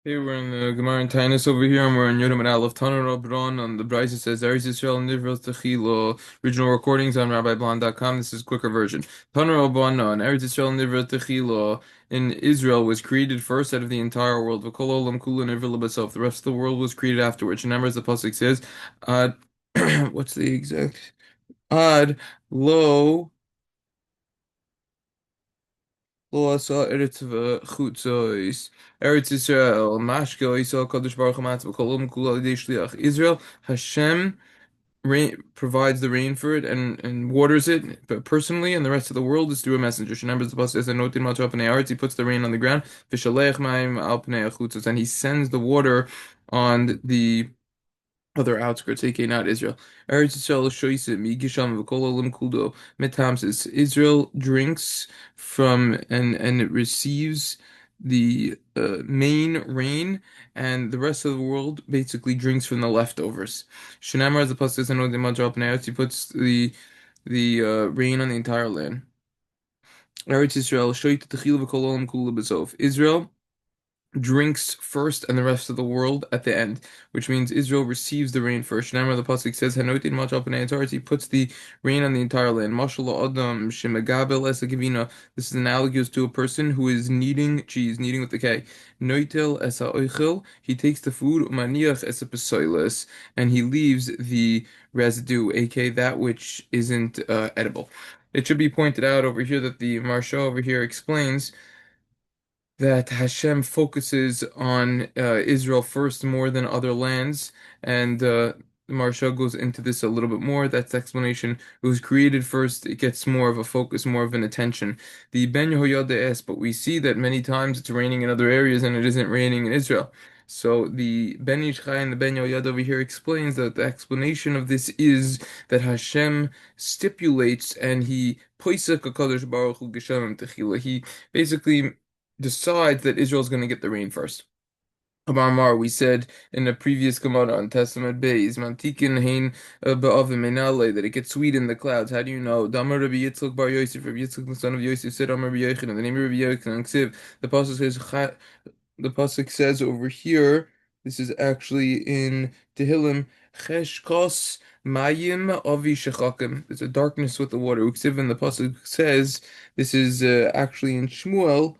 Hey, we're in the Gemara in Taanis over here, and we're in Yom Aleph Tanur Rabban on the Brisa says Eretz Yisrael Nivros Techilo. Original recordings on RabbiBlond.com. This is quicker version. Tanur Rabban on Eretz Yisrael Nivros Techilo in Israel was created first out of the entire world. V'kol olam kula nivra lebasof. The rest of the world was created afterwards. Remember, as the pasuk says, Ad. What's the exact? Ad lo. Lo asa Eretz v'chutzois. Eretz Yisrael, Mashkel Yisrael Kadosh Baruch Hu Matz v'kolom kula l'idei shliach. Israel, Hashem provides the rain for it and waters it, but personally, and the rest of the world is through a messenger. Remember, the pasuk says, "Anotin matzah pnei haaretz." He puts the rain on the ground, v'shalech ma'im al pnei hachutzos, and he sends the water on the other outskirts, aka not Israel. Eretz Yisrael shoyse mi gisham v'kol olam kudo metamsis. Israel drinks from and it receives the main rain, and the rest of the world basically drinks from the leftovers. Shenamar, as the pasuk says, "I know the Madrap Neretz," he puts the rain on the entire land. Eretz Yisrael shoyte techil v'kol olam kula b'sof. Israel drinks first and the rest of the world at the end, which means Israel receives the rain first. Remember, the pasuk says, "Hanotin machal pnei haaretz." He puts the rain on the entire land. Mashal adam shemegabel es gavina. This is analogous to a person who is kneading cheese, kneading with the K. Noitel es ha'oichel. He takes the food, maniach es pesoiles, and he leaves the residue, aka that which isn't edible. It should be pointed out over here that the Marsha over here explains that Hashem focuses on Israel first more than other lands, and Marsha goes into this a little bit more. That's the explanation. It was created first, it gets more of a focus, more of an attention. The Ben Yehoyada asks, but we see that many times it's raining in other areas and it isn't raining in Israel. So the Ben Ish Chai and the Ben Yehoyada over here explains that the explanation of this is that Hashem stipulates and he Poisek HaKadosh Baruch Hu Geshem Techila. He basically decides that Israel's going to get the rain first. Amar, we said in the previous Gemara on Testament Beis, Mantikin Hein Ba'avim Menale, that it gets sweet in the clouds. How do you know? Damar Rabbi Yitzchak Bar Yosef, Rabbi Yitzchak the son of Yosef said, Amar Rabbi Yochanan, the name of Rabbi Yochanan, Ksiv, the pasuk says, the pasuk says over here, this is actually in Tehillim, Cheshkos Mayim Avi Shechakim. There's a darkness with the water. Uksiv, and the pasuk says, this is actually in Shmuel,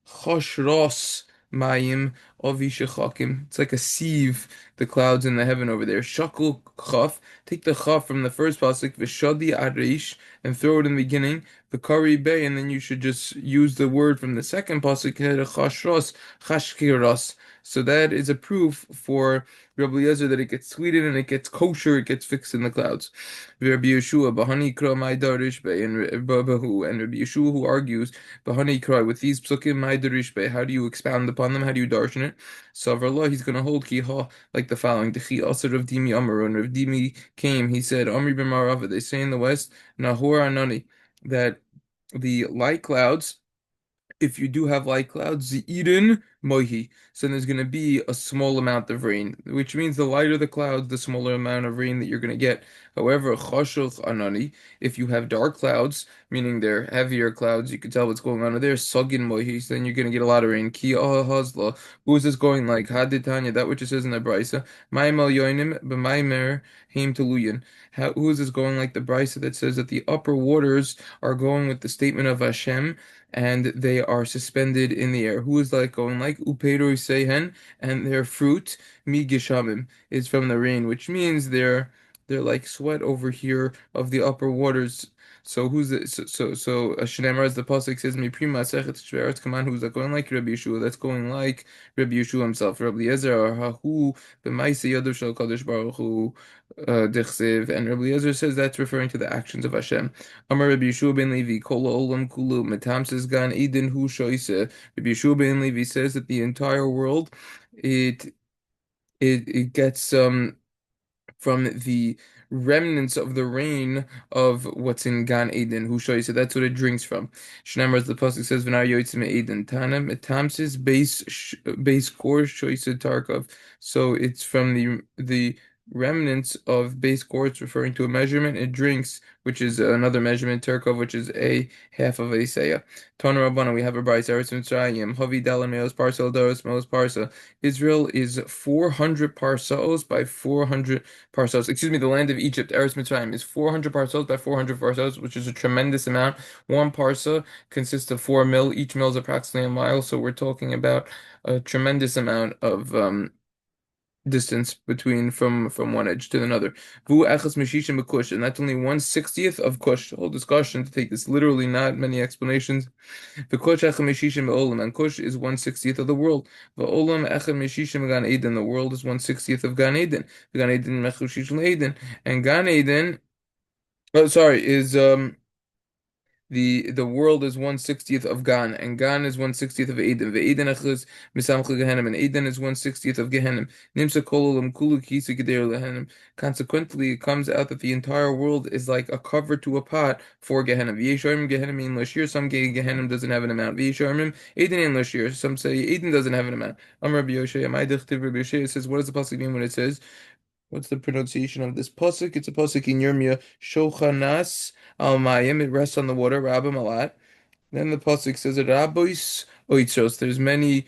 Choshros Mayim Avi Shechakim. It's like a sieve, the clouds in the heaven over there. Shakul Chaf. Take the Chaf from the first pasuk, Vishadi Arish, and throw it in the beginning, Vikari Bay, and then you should just use the word from the second pasuk, Chashros, Chashkiros. So that is a proof for Rabbi Eliezer that it gets sweetened and it gets kosher, it gets fixed in the clouds. Rabbi Yeshua, Bahani Kra Mai Darish Bay, and Rabbi Yeshua who argues, Bahani Kra, with these psukim Mai Darish Bay, how do you expound upon them? How do you darshan it? So Allah, he's going to hold Kiha like the following: Dechi Asar Rav Dimi Amar, when Rav Dimi came, he said, Amri b'Marava, they say in the West, Nahor Anani, that the light clouds, if you do have light clouds, Eden Mohi. So there's going to be a small amount of rain, which means the lighter the clouds, the smaller amount of rain that you're going to get. However, Choshoch Anani, if you have dark clouds, meaning they're heavier clouds, you can tell what's going on over there. Sogin Mohi, so then you're going to get a lot of rain. Ki Hazla. Who is this going like? Haditanya, that which it says in the Brisa. Maimel Yoinim, B'maimer, Haim Teluyan. Who is this going like the Brisa that says that the upper waters are going with the statement of Hashem, and they are suspended in the air. Who is like going like Upeiru Sehen, and their fruit Mi Gishamim is from the rain, which means they're like sweat over here of the upper waters. So who's the Shneimar, as the pasuk says, Mi Prima Sechet Shveretz Kaman, who's like going like Rabbi Yeshua, that's going like Rabbi Yeshua himself. Rabbi Eliezer or Hahu B'Maise Yadav Shel Kadosh Baruch Hu Dechsev, and Rabbi Eliezer says that's referring to the actions of Hashem. Amar Rabbi Yeshua ben Levi, Kol Olam Kulu, Metamses Gan Eden Hu Shoise. Rabbi Yeshua ben Levi says that the entire world, it it gets from the remnants of the rain of what's in Gan Eden, Hu Shoise. That's what it drinks from. Shnamar, as the pasuk says, V'nar Yotzim Eden Tana Metamses base core Shoise Tarkov. So it's from the remnants of base quartz, referring to a measurement, and drinks, which is another measurement, Terkov, which is a half of a seah. Tana Rabbana, we have a brayso, Eretz Mitzrayim, Havi Dalan Meos Parsa, Doros Meos Parsa. Israel is 400 parsaos by 400 parsaos. Excuse me, the land of Egypt, Eretz Mitzrayim, is 400 parsaos by 400 parsaos, which is a tremendous amount. One parsa consists of 4 mil. Each mil is approximately a mile, so we're talking about a tremendous amount of distance between from one edge to another. Vu echas meshishim b'kush, and that's only 1/60th of kush. Whole discussion to take this literally, not many explanations. V'kush echad meshishim b'olam, and kush is 1/60th of the world. V'olam echad meshishim gan Eden, the world is 1/60th of Gan Eden. Gan Eden mechushish Eden, and Gan Eden, oh sorry, is the world is 1/60th of Gan, and Gan is 1/60th of Eden. Ve'Eden achuz misamcha Gehenim, and Eden is 1/60th of Gehenim. Nimsa kol olam kulu kisa geder lehenim. Consequently, it comes out that the entire world is like a cover to a pot for Gehenim. V'yesharim Gehenim in Lashir. Some Gehenim doesn't have an amount. V'yesharim Eden in Lashir. Some say Eden doesn't have an amount. Amar Rabbi Yoshaya, my dichtiv Rabbi Yoshaya says, what does the pasuk mean when it says? What's the pronunciation of this pasuk? It's a pasuk in Yirmiyah. Shochanas al mayim. It rests on the water. Rabbim a lot. Then the pasuk says that Rabois oitros. There's many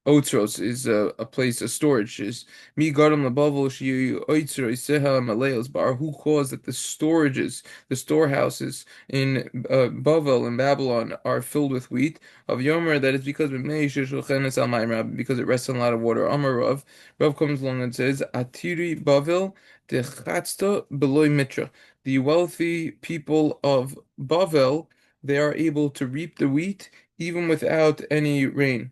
otros is a place, a storage is mi gadam lebavel shi oitros seha maleos bar. Who caused that the storages, the storehouses in Bavel in Babylon are filled with wheat? Of Yomer, that is because because it rests on a lot of water. Amar Rav comes along and says Atiri Bavel dechatzta beloy mitra. The wealthy people of Bavel, they are able to reap the wheat even without any rain.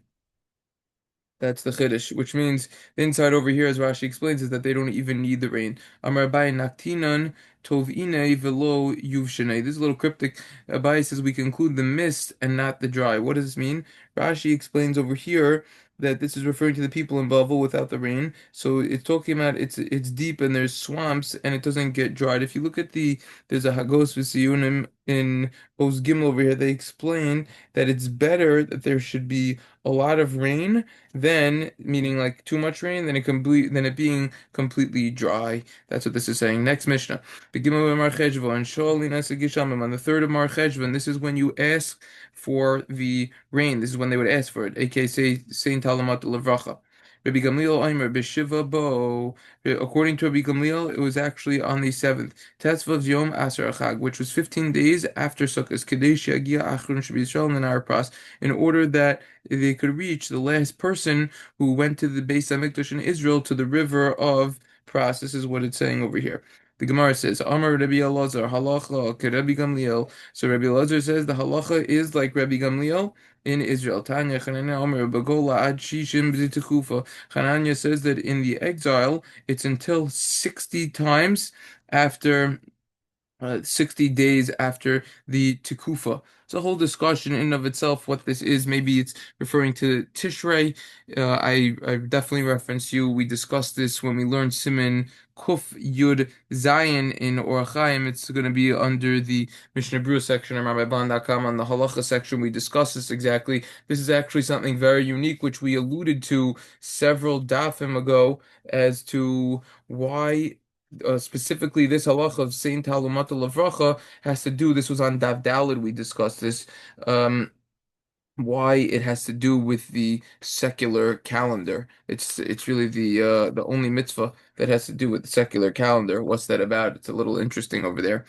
That's the Chiddush, which means the inside over here, as Rashi explains, is that they don't even need the rain. Amar Abai naktinan tovine velo yuvshane. This is a little cryptic. Abai says we conclude the mist and not the dry. What does this mean? Rashi explains over here that this is referring to the people in Bavel without the rain. So it's talking about it's deep and there's swamps and it doesn't get dried. If you look at there's a Hagos V'Siyunim in Oz Gimel over here, they explain that it's better that there should be a lot of rain then, meaning like too much rain, than it being completely dry. That's what this is saying. Next Mishnah. Begimel Mar Cheshvan, and Sholin Esagishamim on the third of Mar Cheshvan. This is when you ask for the rain. This is when they would ask for it, aka Saint Talamat Levracha. Rabbi Gamliel Aimer Beshiva Bo. According to Rabbi Gamliel, it was actually on the seventh. Tetzvav Yom Aser Achag, which was 15 days after Sukkot. Kadesh Yagia Achrun Shabbat Yisrael and Arpas, in order that they could reach the last person who went to the Beis Hamikdash in Israel to the river of Pras. This is what it's saying over here. The Gemara says, Amar Rabbi Elazar, halacha ke Rabbi Gamliel. So Rabbi Elazar says the halacha is like Rabbi Gamliel in Israel. Tanya Chananya Amar Bagola Ad Shishim B'Zitukufa. Chananya says that in the exile, it's until 60 times after 60 days after the Tekufa. It's a whole discussion in and of itself what this is. Maybe it's referring to Tishrei. I definitely reference you. We discussed this when we learned Siman Kuf Yud Zayin in Orach Chaim. It's going to be under the Mishnah Berurah section on RabbiBan.com on the Halacha section. We discussed this exactly. This is actually something very unique, which we alluded to several dafim ago as to why specifically this halacha of Saint Talumata Lavracha has to do, this was on Dav Dalid, we discussed this, why it has to do with the secular calendar. It's really the only mitzvah that has to do with the secular calendar. What's that about? It's a little interesting over there.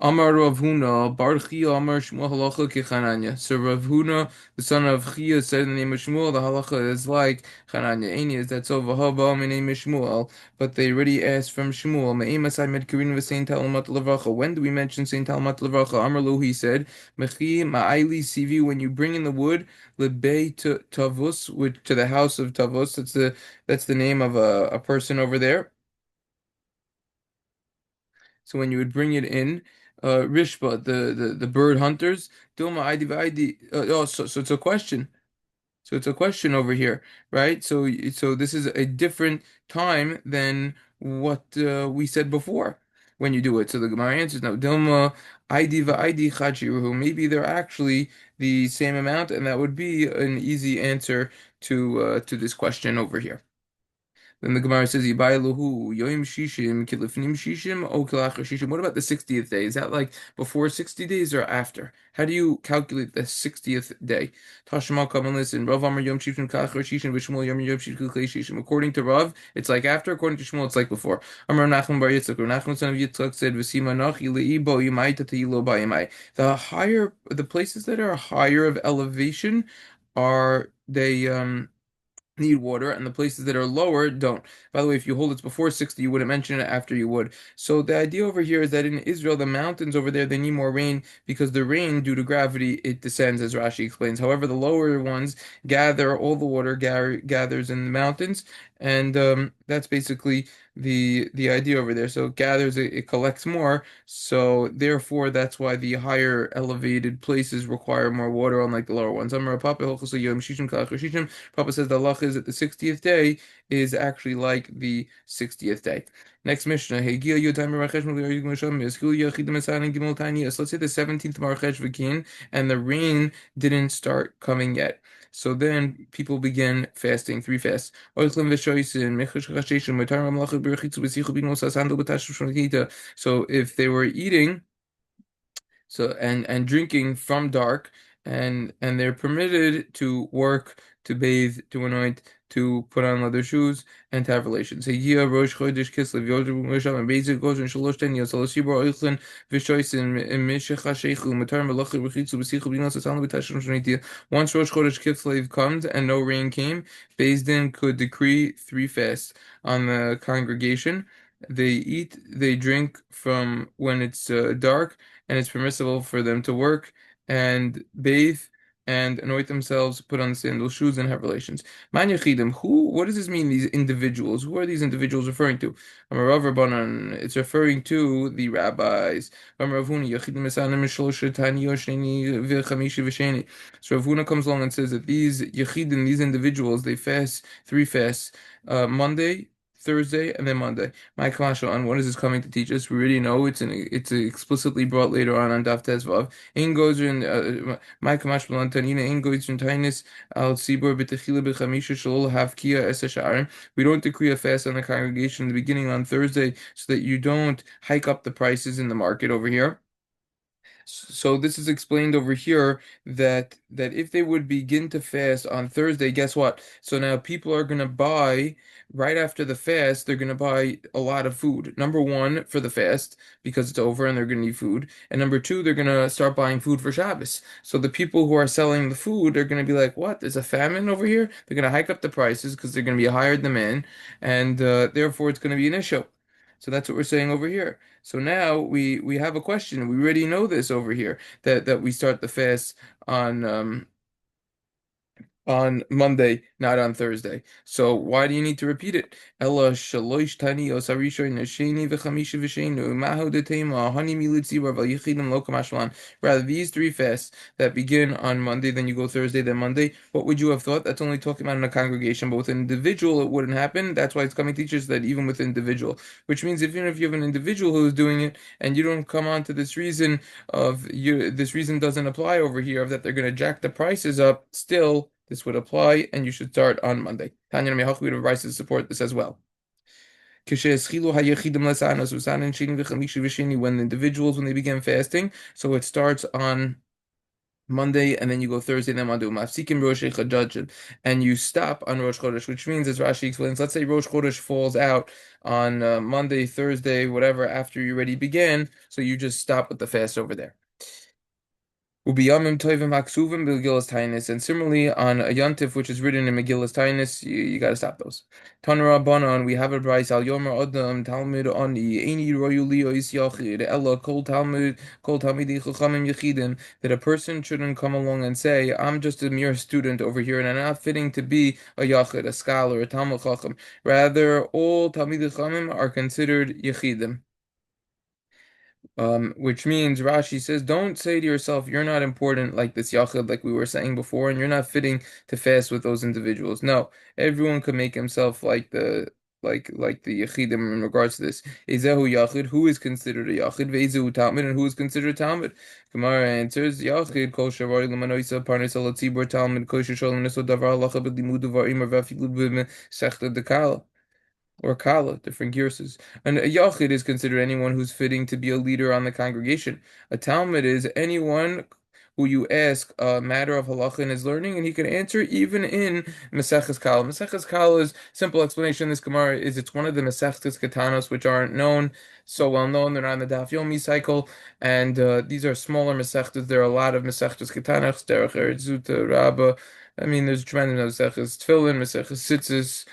Amar Rav Huna, Bar Chia Amar Shmuel halacha kechananya. So Rav Huna, the son of Chia, said in the name of Shmuel, the halacha is like Chananya. Any is that so v'haba in the name of Shmuel, but they already asked from Shmuel. Me'emasai medkarin v'Saint Talmud Levracha. When do we mention Saint Talmud Levracha? Amar Lu, he said, Mechi ma'aili sivi, when you bring in the wood, lebei tavus, which to the house of Tavus. That's the name of a person over there. So when you would bring it in, Rishba, the bird hunters, Dilma Aidi Vaidi. Oh, so it's a question. So it's a question over here, right? So this is a different time than what we said before when you do it. So the Gemara answers no. Dilma Aidi Vaidi Chachiruhu. Maybe they're actually the same amount, and that would be an easy answer to this question over here. Then the Gemara says, "Yibai lahu yoim shishim kilifnim shishim o kilachar shishim." What about the 60th day? Is that like before 60 days or after? How do you calculate the 60th day? Tashma, come and listen. Rav Amar yom shishim kilachar shishim v'Shmuel yom shishim kilchei shishim. According to Rav, it's like after. According to Shmuel, it's like before. Amar Nachman bar Yitzchak. Nachman son of Yitzchak said, "V'sima nachi leibo yimaita teilo ba'yimai." The places that are higher of elevation are they need water, and the places that are lower don't. By the way, if you hold it's before 60, you wouldn't mention it after you would. So the idea over here is that in Israel, the mountains over there, they need more rain because the rain, due to gravity, it descends, as Rashi explains. However, the lower ones gather all the water gathers in the mountains, and that's basically the idea over there. So it gathers, it collects more. So therefore, that's why the higher elevated places require more water, unlike the lower ones. Papa says the halach is that the 60th day is actually like the 60th day. Next Mishnah. Let's say the 17th Marchesh begin and the rain didn't start coming yet. So then people begin fasting, three fasts. So if they were eating and drinking from dark, and they're permitted to work, to bathe, to anoint, to put on leather shoes, and to have relations. Higia Rosh Chodesh Kislev Yoder Misham and Bezer goes and Shalosh Ten Yosel Shibor Oichlin Vishoisin Mishecha Shechu Matar Malachi Rechitzu Besichu Binos Asan B'Tashim Shonitia. Once Rosh Chodesh Kislev comes and no rain came, Beis Din could decree three fasts on the congregation. They eat, they drink from when it's dark, and it's permissible for them to work and bathe and anoint themselves, put on sandal shoes, and have relations. Man Yechidim, what does this mean, these individuals? Who are these individuals referring to? Amarav Rabbanan, it's referring to the rabbis. Amarav Huna, Yechidim Esanim Mishlosh Tani Yosheni V'Chamishi V'Sheni. So Rav Huna comes along and says that these Yechidim, these individuals, they fast three fasts, Monday, Thursday, and then Monday. My kasha on what is this coming to teach us? We already know it's explicitly brought later on Daf Tezvav. In goes in my kamash b'lantanina. In goes in Taanis al tzibur b'techila b'chamisha shalol havkia es. We don't decree a fast on the congregation in the beginning on Thursday so that you don't hike up the prices in the market over here. So this is explained over here that if they would begin to fast on Thursday, guess what? So now people are going to buy right after the fast, they're going to buy a lot of food. Number one, for the fast because it's over and they're going to need food. And number two, they're going to start buying food for Shabbos. So the people who are selling the food are going to be like, "What? There's a famine over here?" They're going to hike up the prices because they're going to be a higher demand, and therefore it's going to be an issue. So that's what we're saying over here. So now we have a question. We already know this over here that we start the fast on Monday, not on Thursday. So why do you need to repeat it? Ella shalosh taniyos harishoin hasheni v'chamisha v'shenu mahu detema hani militzi rav yichidim lo kamashlan. Rather, these three fasts that begin on Monday, then you go Thursday, then Monday. What would you have thought? That's only talking about in a congregation, but with an individual, it wouldn't happen. That's why it's coming teaches that even with individual, which means even if you have an individual who is doing it and you don't come on to this reason this reason doesn't apply over here of that they're going to jack the prices up, still this would apply, and you should start on Monday. Tanya Mehach would advise to support this as well. When the individuals, when they begin fasting, so it starts on Monday, and then you go Thursday, then Monday, and you stop on Rosh Chodesh, which means, as Rashi explains, let's say Rosh Chodesh falls out on Monday, Thursday, whatever, after you already began, so you just stop with the fast over there. Ubiyamim Tovim Haksuvim Megillas Taanis, and similarly on a Yontif which is written in Megillas Taanis, you got to stop those. Tanura Banan, we have a price Al Yomer Adam Talmud Ani Eini Royuli Ois Yachid Ella Kol Talmudi Chachamim Yechidim, that a person shouldn't come along and say, "I'm just a mere student over here and I'm not fitting to be a Yachid, a scholar, a Talmud Chacham." Rather, all Talmidei Chachamim are considered Yechidim. Which means Rashi says, don't say to yourself, you're not important like this Yachid, like we were saying before, and you're not fitting to fast with those individuals. No, everyone could make himself like the Yechidim in regards to this. Ezehu Yachid, who is considered a Yachid, Ve'ezehu Talmud, and who is considered a Talmud? Gemara answers, Yachid, Kol Shavar Lemanoisa, Parnes Al Tzibur Talmud, Kol Shosholim Neso Davar Halacha B'Limud Devarim Or V'Afilu B'Sechta Dekala. or kala, different girses. And a yachid is considered anyone who's fitting to be a leader on the congregation. A talmid is anyone who you ask a matter of halacha in his learning, and he can answer even in Maseches Kala. Maseches Kala's simple explanation in this Gemara is it's one of the Maseches Ketanos which aren't known so well known. They're not in the Daf Yomi cycle, and these are smaller Masechtas. There are a lot of Maseches Ketanos, Derech Eretz Zuta, Rabbah. I mean, there's tremendous Maseches Tefillin, Maseches Tzitzis,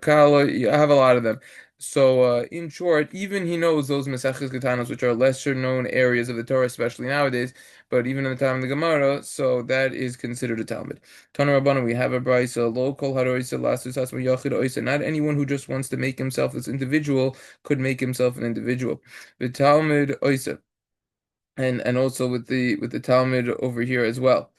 Kala. I have a lot of them. So, in short, even he knows those Maseches Ketanos, which are lesser known areas of the Torah, especially nowadays, but even in the time of the Gemara, so that is considered a Talmud. Tana Rabbana, we have a brisa, lo kol haroisa lasus asma yachid oisa. Not anyone who just wants to make himself this individual could make himself an individual. The Talmud oisa, and also with the Talmud over here as well,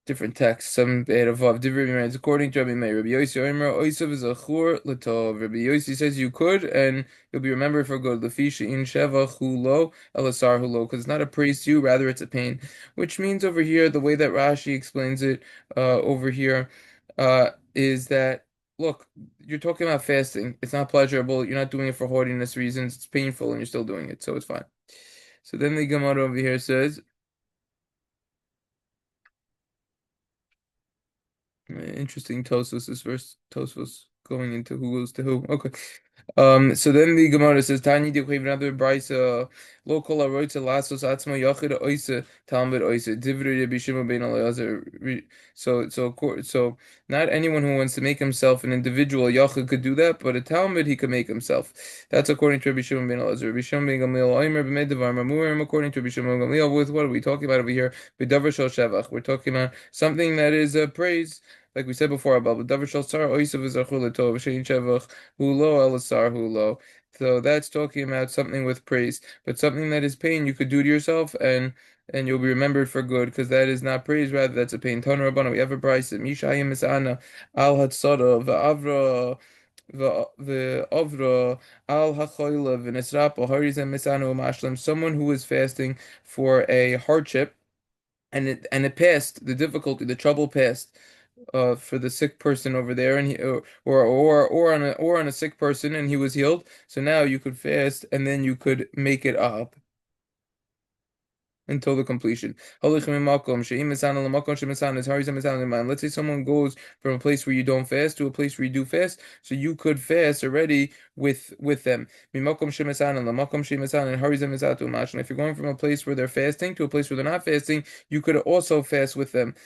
different texts. Some Erevav Divrei Meir. According to Rabbi Meir, Rabbi Yossi Omer Oisav is a chur l'tov. Rabbi Yossi says you could, and you'll be remembered for good. Lefisha in sheva chulo elasar hulo, because it's not a praise to you, rather it's a pain. Which means over here, the way that Rashi explains it, over here, is that look, you're talking about fasting. It's not pleasurable. You're not doing it for hoardiness reasons. It's painful, and you're still doing it, so it's fine. So then the Gemara over here says. Interesting Tosos is first Tosos going into who goes to who. Okay. So then the Gemara says Tani Dikhev another Brisa local aroitza lasos atzma yachid oisa talmud oisa divrei Rabbi Shimon ben Eliezer. So not anyone who wants to make himself an individual yachid could do that, but a talmud he could make himself. That's according to Rabbi Shimon ben Eliezer. Rabbi Shimon ben Gamliel Omer b'mei devar mamurim. According to Rabbi Shimon ben Gamliel, with what are we talking about over here? B'davar shel shevach. We're talking about something that is praise. Like we said before about davar shel sar oisav v'zarchul letov shein shevach hulo elasar hulo. So that's talking about something with praise, but something that is pain you could do to yourself, and you'll be remembered for good, because that is not praise, rather that's a pain. Tana Rabbana, we have a price. Mishayim misana al hatsada va'avra v'avra al hachoila v'nesrapa harizem misanu mashlam. Someone who is fasting for a hardship, and it passed, the difficulty, the trouble passed, for the sick person over there, and he or on a sick person, and he was healed. So now you could fast, and then you could make it up until the completion. Let's say someone goes from a place where you don't fast to a place where you do fast, so you could fast already with them. And if you're going from a place where they're fasting to a place where they're not fasting, you could also fast with them.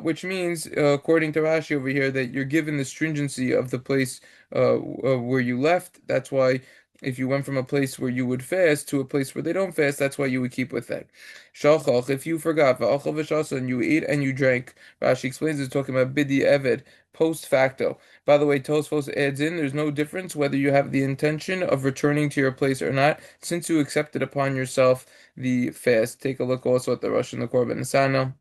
Which means, according to Rashi over here, that you're given the stringency of the place where you left. That's why if you went from a place where you would fast to a place where they don't fast, that's why you would keep with that. Shalchach, if you forgot, v'achal v'shasa, and you ate and you drank. Rashi explains it's talking about bidi eved, post facto. By the way, Tosfos adds in, there's no difference whether you have the intention of returning to your place or not, since you accepted upon yourself the fast. Take a look also at the Rosh and the Korban Nisana.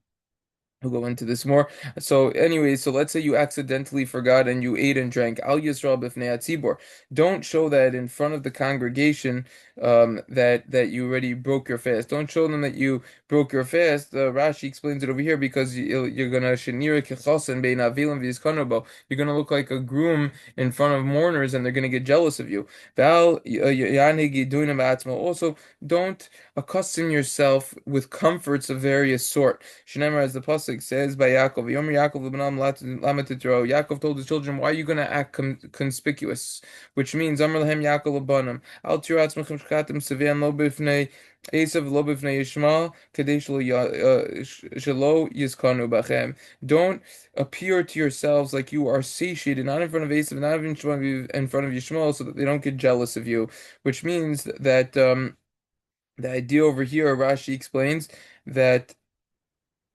We'll go into this more. So, anyway, so let's say you accidentally forgot and you ate and drank. Al Yisrael b'fnei hatzibor. Don't show that in front of the congregation, that you already broke your fast. Don't show them that you broke your fast. Rashi explains it over here because you're gonna shenira kechasen bein avilim v'yizkanobo. You're gonna look like a groom in front of mourners, and they're gonna get jealous of you. Val yanegi duinam atzma. Also, don't accustom yourself with comforts of various sort. Shneimar, as the pasuk says by Yaakov, Yomer Yaakov l'bnam lama titro. Yaakov told his children, "Why are you going to act conspicuous?" Which means, Amar lahem Yaakov l'banim, Al tiru atzmechem shkatim sevian lo b'fnei Esav lo b'fnei Yishmael kadei shelo yizkanu bachem. Don't appear to yourselves like you are satiated, not in front of Esav, not even in front of Yishmael, so that they don't get jealous of you. Which means that the idea over here, Rashi explains that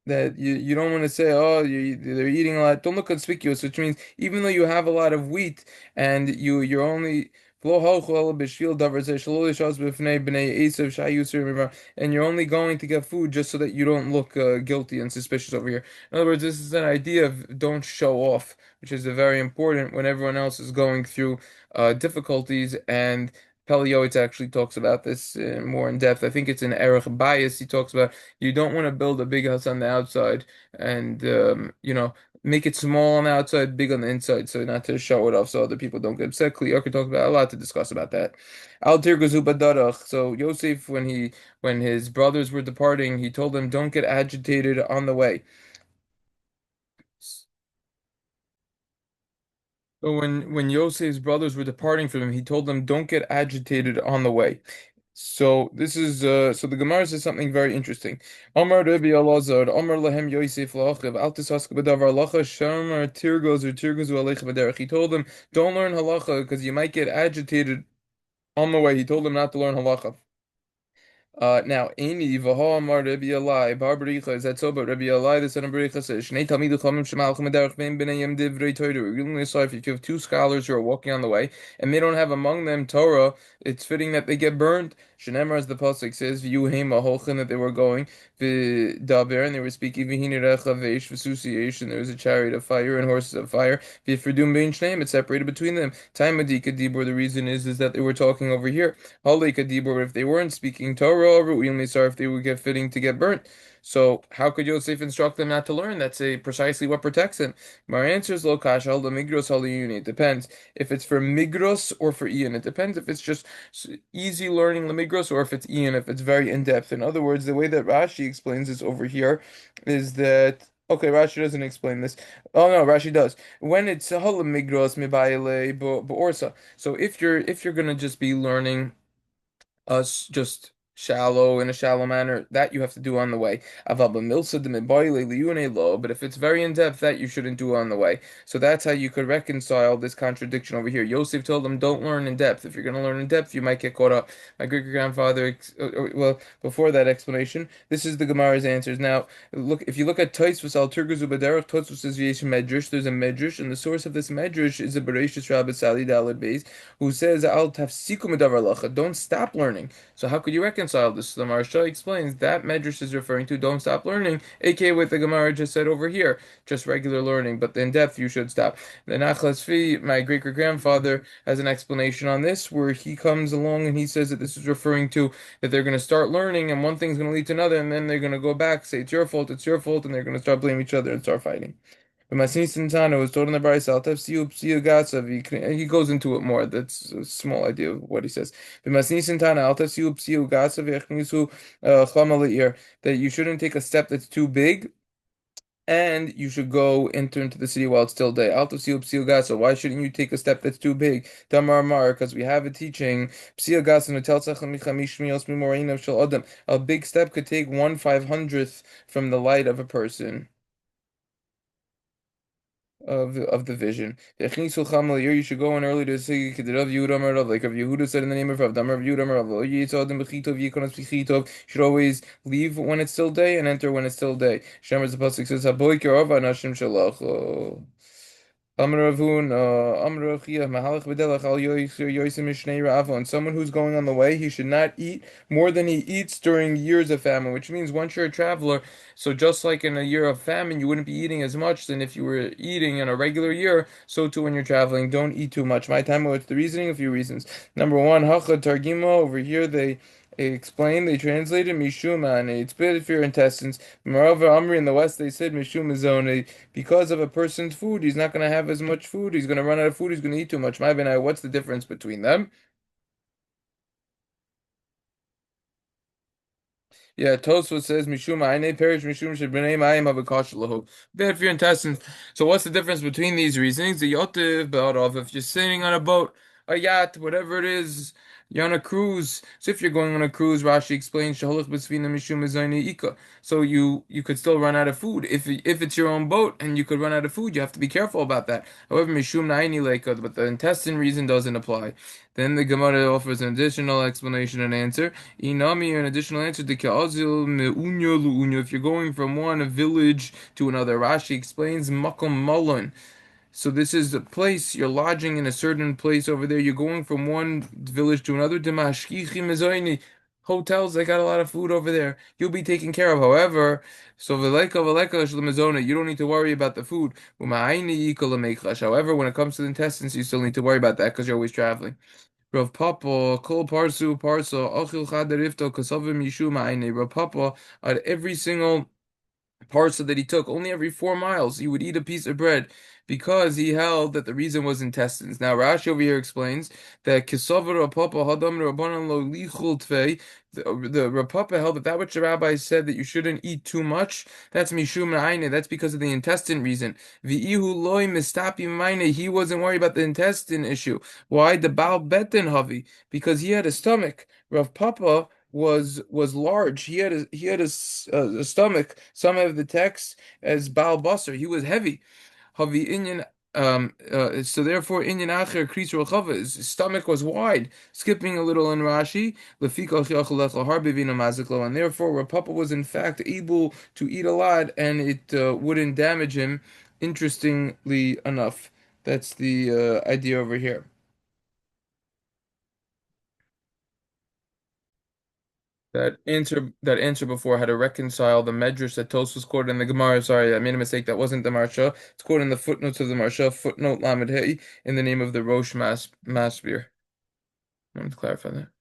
you don't want to say, oh, they're eating a lot. Don't look conspicuous, which means even though you have a lot of wheat and you're only and you're only going to get food just so that you don't look guilty and suspicious over here. In other words, this is an idea of don't show off, which is very important when everyone else is going through difficulties. And Pelioites actually talks about this more in depth. I think it's in Erech Bias. He talks about you don't want to build a big house on the outside and Make it small on the outside, big on the inside, so not to show it off so other people don't get upset. Kli Yakar talks about a lot to discuss about that. Al Tirguzu Badarach. So Yosef, when his brothers were departing, he told them, "Don't get agitated on the way." So when Yosef's brothers were departing from him, he told them, "Don't get agitated on the way." So this is so the Gemara says something very interesting. Amar Rabbi Elazar, Amar lahem Yosef la'achiv, al tisask b'davar halacha, shamar tirgos or tirgozu aleich b'derech. He told them, "Don't learn halacha because you might get agitated on the way." He told them not to learn halacha. Now, Amy Vaha Amar Rabbi Elai Bar Baricha is that so? But Rabbi Elai the son of Baricha says, "Shnei Talmidu Chamim Shemalchim Aderech Bein B'nayim Divrei Torah." You only saw if you have two scholars who are walking on the way and they don't have among them Torah, it's fitting that they get burned. Shenemar, as the pasuk says, "V'yu Hema Holchin," that they were going V'daber and they were speaking V'hine Recha Veish V'susi and there was a chariot of fire and horses of fire. V'fredum Bein Shneim, it's separated between them. Time Adika Dibur. The reason is that they were talking over here. Halei Kadibur, if they weren't speaking Torah, Ru'im Lisar, if they would get fitting to get burnt. So how could Yosef instruct them not to learn? That's precisely what protects them. My answer is Lo Kasha, Halda Migros, Halda Yuni. It depends if it's for Migros or for Ian. It depends if it's just easy learning the Migros or if it's Ian, if it's very in depth. In other words, the way that Rashi explains this over here is that. Okay, Rashi doesn't explain this. Oh no, Rashi does. When it's Hala Migros Mibaile Orsa. So if you're gonna just be learning us just shallow in a shallow manner, that you have to do on the way. But if it's very in depth, that you shouldn't do on the way. So that's how you could reconcile this contradiction over here. Yosef told them, don't learn in depth. If you're going to learn in depth, you might get caught up. My great grandfather, well, before that explanation, this is the Gemara's answers. Now, look, if you look at Tosfos al Turguzu Baderech, Tosfos says Yesh Medrash. There's a Medrash, and the source of this Medrash is a Bereshis Rabbah Sali Dalad Beis, who says, Al tafsiku medavar lacha, don't stop learning. So how could you reconcile this? The Maharsha explains that Medrash is referring to don't stop learning, aka what the Gemara just said over here, just regular learning, but in depth you should stop. The Nachlas Fi, my great grandfather, has an explanation on this where he comes along and he says that this is referring to that they're going to start learning and one thing's going to lead to another, and then they're going to go back, say it's your fault, and they're going to start blaming each other and start fighting. But Masini Santana was told in the Bryce, I'll have Siu Gatsav. He goes into it more. That's a small idea of what he says. But Masini Santana, I'll have Siu Gatsav, that you shouldn't take a step that's too big. And you should go enter into the city while it's still day. Alto Siu Psil Gatsa. Why shouldn't you take a step that's too big? Damar Mar, because we have a teaching. Psil Gatsa a big step could take 1/500th from the light of a person of the vision. You should go in early to say like Rav Yehuda said in the name of Rav Damar Rav Yehuda Rav you should always leave when it's still day and enter when it's still day. Shemar the pasuk says and someone who's going on the way, he should not eat more than he eats during years of famine, which means once you're a traveler, so just like in a year of famine, you wouldn't be eating as much than if you were eating in a regular year, so too when you're traveling, don't eat too much. My time, what's the reasoning? A few reasons. Number one, Hacha Targima, over here they translated Mishuma, and it's bad for your intestines. Marava Amri in the West, they said Mishuma Zone, because of a person's food, he's not going to have as much food. He's going to run out of food. He's going to eat too much. My benai, what's the difference between them? Yeah, Tosfos says Mishum Aine perish Mishum Shebnei Mayim Abakash Lahu. Bad for your intestines. So what's the difference between these reasonings? The Yotiv Be'arav, if you're sitting on a boat, a yacht, whatever it is, you're on a cruise. So if you're going on a cruise, Rashi explains Shaholach B'Sfina Mishum Ezayne Ika. So you could still run out of food. If it's your own boat and you could run out of food, you have to be careful about that. However, Mishum Naini Leika, but the intestine reason doesn't apply. Then the Gemara offers an additional explanation and answer. Inami, an additional answer to Ka'azil me'unya lu'unya. If you're going from one village to another, Rashi explains Makom Malon. So this is a place you're lodging in a certain place over there. You're going from one village to another. Demashkichi mezoini. Hotels, they got a lot of food over there. You'll be taken care of. However, so v'leika shlemazona, you don't need to worry about the food. However, when it comes to the intestines, you still need to worry about that because you're always traveling. Rav Papa, Kol Parsa, Achil Chadarifto, Kasavim Yishu Ma'ane. Rav Papa, at every single parcel that he took only every 4 miles. He would eat a piece of bread because he held that the reason was intestines. Now Rashi over here explains that Kisover Rapapa Hadam Rabbanan Lo Lichul Tvei. The Rapapa held that which the rabbi said that you shouldn't eat too much. That's Mishum Aine. That's because of the intestine reason. V'ihu Loi Mistapi Maine. He wasn't worried about the intestine issue. Why? The Baal Betin Havi, because he had a stomach. Rav Papa was large. He had a stomach. Some of the text as Baal Basar. He was heavy. Havi Inyan. So therefore, Inyan Acher Kris Rachava. His stomach was wide. Skipping a little in Rashi, Lefikach Yachal Lechal Harbe Vino Maziklo, and therefore Rav Papa was in fact able to eat a lot, and it wouldn't damage him. Interestingly enough, that's the idea over here. That answer before had to reconcile the medrash that Tosfos quoted in the Gemara. Sorry, I made a mistake. That wasn't the Marsha. It's quoted in the footnotes of the Marsha, footnote Lamed Hey, in the name of the Rosh Masbir. I wanted to clarify that.